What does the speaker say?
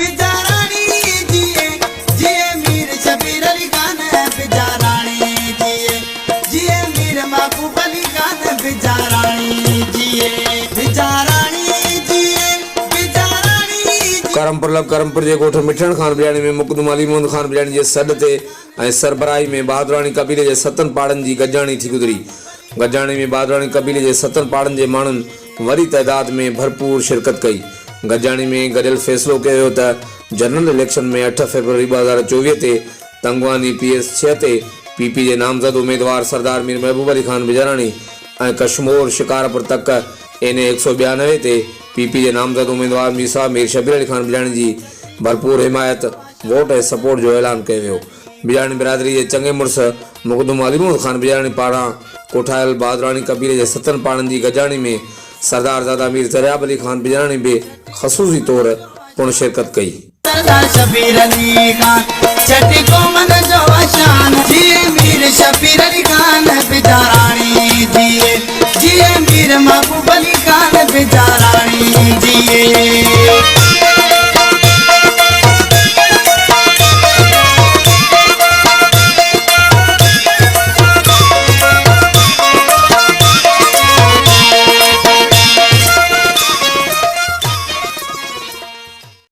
बिजारानी जिए जिए मीर शबीर अली खान बिजारानी जिए मीर महबूब अली खान बिजारानी जिए बिजारानी जिए बिजारानी। करमपुर जे ॻोठ मिठण खान बिजाणी में मुक़दम अली मोहम्मद खान बिजाणी जे सॾ ते ऐं सरबराही में बहादुराणी कबीले जे 7 पाड़नि जी गजाणी थी गुज़री। गजाणी में बहादुराणी कबीले जे 7 पाड़नि जे माण्हुनि वरी तइदाद में भरपूर शिरकत कई। गजाणी में गॾियल फ़ैसिलो कयो त जनरल इलेक्शन में 8 फरवरी 2024 ते तंगवानी PS 6 ते PP जे नामज़द उम्मीदवार सरदार मीर महबूब अली खान बिजाराणी ऐं कशमोर शिकारपुर तक NA 192 ते PP जे नामज़द उम्मीदवार मीर शबीर अली खान बिजाणी जी भरपूर हिमायत वोट ऐं सपोर्ट जो ऐलान कयो वियो। बिजाणी बिरादरी जे चङे मुड़ुस मुक़दम अली मोहम्मद खान बिजाणी पारां कोठायल बहादुराणी कबीले जे 7 पाड़नि जी गजाणी में सरदार ज़ादा मीर तरियाब अली खान बिजाणी बि ख़ुसूसी तौर पुण शिरकत कई। सरदार शबीर अली खान छठी कोमन जो शान जिए मीर शबीर अली खान